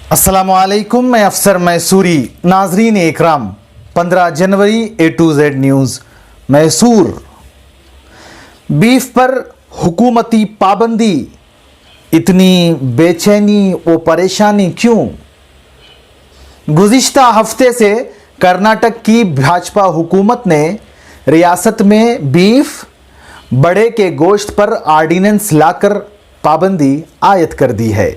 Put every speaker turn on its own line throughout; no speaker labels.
अस्सलामुअलैकुम, मैं अफसर मैसूरी। नाजरीन इकराम, 15 जनवरी A to Z news Mysore. Beef पर हुकूमती पाबंदी, इतनी बेचैनी व परेशानी क्यों? गुज़िश्ता हफ्ते से कर्नाटक की भाजपा हुकूमत ने रियासत में बीफ बड़े के गोश्त पर आर्डिनेंस लाकर पाबंदी आयद कर दी है।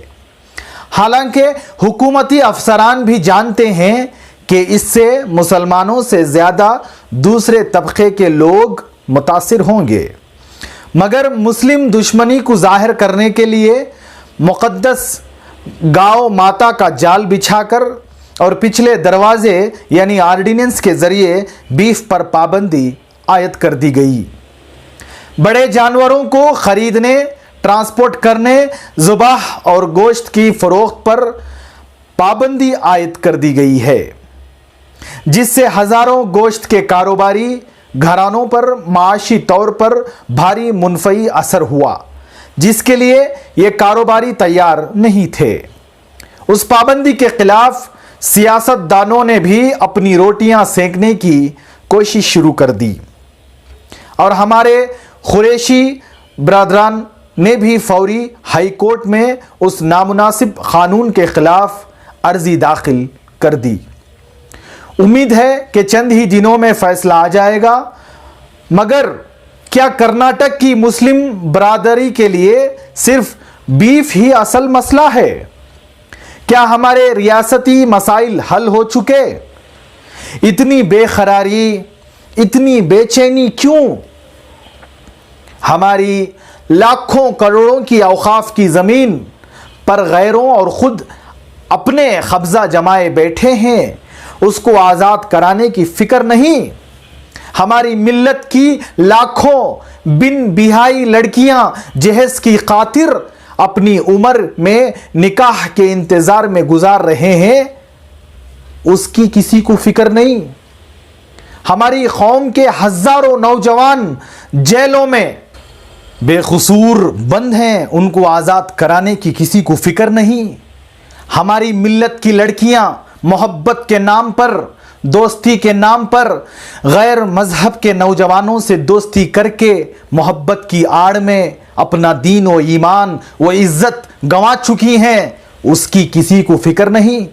हालांकि हुकूमती अफसरान भी जानते हैं कि इससे मुसलमानों से ज़्यादा दूसरे तबके के लोग मुतासिर होंगे, मगर मुस्लिम दुश्मनी को ज़ाहिर करने के लिए मुक़द्दस गाँव माता का जाल बिछाकर और पिछले दरवाजे यानी आर्डिनेंस के ज़रिए बीफ पर पाबंदी आयद कर दी गई। बड़े जानवरों को ख़रीदने, ट्रांसपोर्ट करने, ज़ुबाह और गोश्त की फ़रोख्त पर पाबंदी आयद कर दी गई है, जिससे हज़ारों गोश्त के कारोबारी घरानों पर माशी तौर पर भारी मुनफ़ी असर हुआ, जिसके लिए ये कारोबारी तैयार नहीं थे। उस पाबंदी के ख़िलाफ़ सियासतदानों ने भी अपनी रोटियां सेंकने की कोशिश शुरू कर दी और हमारे कुरैशी ब्रादरान ने भी फौरी हाई कोर्ट में उस नामुनासिब क़ानून के ख़िलाफ़ अर्ज़ी दाखिल कर दी। उम्मीद है कि चंद ही दिनों में फ़ैसला आ जाएगा, मगर क्या कर्नाटक की मुस्लिम बरादरी के लिए सिर्फ बीफ ही असल मसला है? क्या हमारे रियासती मसाइल हल हो चुके? इतनी बेखरारी, इतनी बेचैनी क्यों? हमारी लाखों करोड़ों की औकाफ की ज़मीन पर गैरों और ख़ुद अपने कब्ज़ा जमाए बैठे हैं, उसको आज़ाद कराने की फ़िक्र नहीं। हमारी मिल्लत की लाखों बिन बिहाई लड़कियां जहेज़ की खातिर अपनी उम्र में निकाह के इंतज़ार में गुजार रहे हैं, उसकी किसी को फ़िक्र नहीं। हमारी कौम के हज़ारों नौजवान जेलों में बेकसूर बंद हैं, उनको आज़ाद कराने की किसी को फ़िक्र नहीं। हमारी मिल्लत की लड़कियां मोहब्बत के नाम पर, दोस्ती के नाम पर गैर मज़हब के नौजवानों से दोस्ती करके मोहब्बत की आड़ में अपना दीन व ईमान व इज़्ज़त गंवा चुकी हैं, उसकी किसी को फ़िक्र नहीं।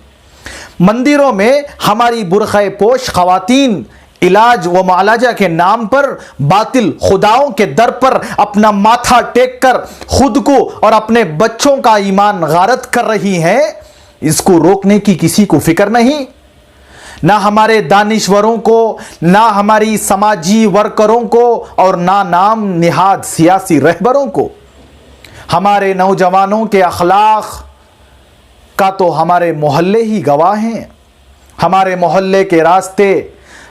मंदिरों में हमारी बुरख़े पोश ख़वातीन इलाज व मुआलजा के नाम पर बातिल खुदाओं के दर पर अपना माथा टेक कर खुद को और अपने बच्चों का ईमान गारत कर रही हैं, इसको रोकने की किसी को फिक्र नहीं। ना हमारे दानिश्वरों को, ना हमारी समाजी वर्करों को और ना नाम निहाद सियासी रहबरों को। हमारे नौजवानों के अखलाक का तो हमारे मोहल्ले ही गवाह हैं। हमारे मोहल्ले के रास्ते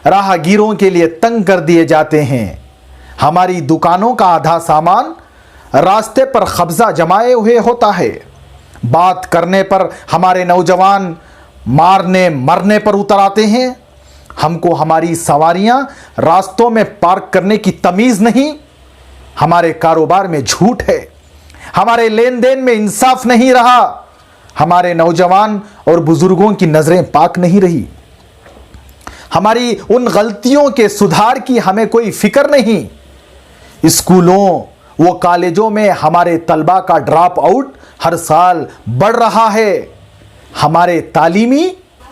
राहगीरों के लिए तंग कर दिए जाते हैं। हमारी दुकानों का आधा सामान रास्ते पर कब्जा जमाए हुए होता है। बात करने पर हमारे नौजवान मारने मरने पर उतर आते हैं। हमको हमारी सवारियां रास्तों में पार्क करने की तमीज़ नहीं। हमारे कारोबार में झूठ है, हमारे लेन देन में इंसाफ नहीं रहा, हमारे नौजवान और बुजुर्गों की नज़रें पाक नहीं रही। हमारी उन गलतियों के सुधार की हमें कोई फिक्र नहीं। स्कूलों व कॉलेजों में हमारे तलबा का ड्रॉप आउट हर साल बढ़ रहा है। हमारे तालीमी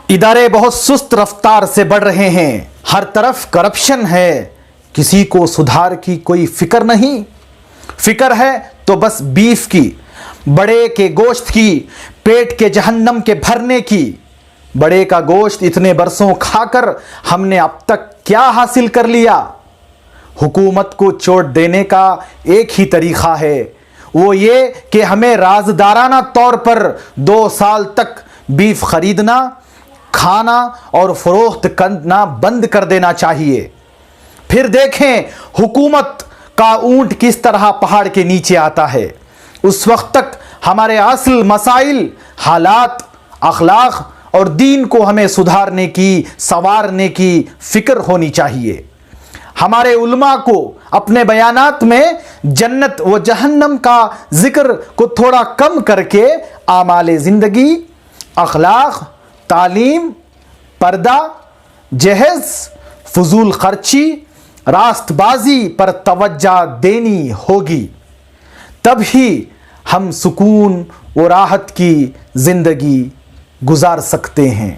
इदारे बहुत सुस्त रफ्तार से बढ़ रहे हैं। हर तरफ करप्शन है, किसी को सुधार की कोई फिक्र नहीं। फिक्र है तो बस बीफ की, बड़े के गोश्त की, पेट के जहन्नम के भरने की। बड़े का गोश्त इतने बरसों खाकर हमने अब तक क्या हासिल कर लिया? हुकूमत को चोट देने का एक ही तरीक़ा है, वो ये कि हमें राजदाराना तौर पर 2 साल तक बीफ खरीदना, खाना और फ़रोख्त करना बंद कर देना चाहिए। फिर देखें हुकूमत का ऊंट किस तरह पहाड़ के नीचे आता है। उस वक्त तक हमारे असल मसाइल, हालात, अखलाक और दीन को हमें सुधारने की, संवारने की फ़िक्र होनी चाहिए। हमारे उलमा को अपने बयानात में जन्नत व जहन्नम का जिक्र को थोड़ा कम करके आमाले ज़िंदगी, اخلاق، تعلیم، پردہ، جہیز، فضول خرچی، راست بازی پر توجہ دینی ہوگی، تب ہی ہم سکون و راحت کی زندگی گزار سکتے ہیں۔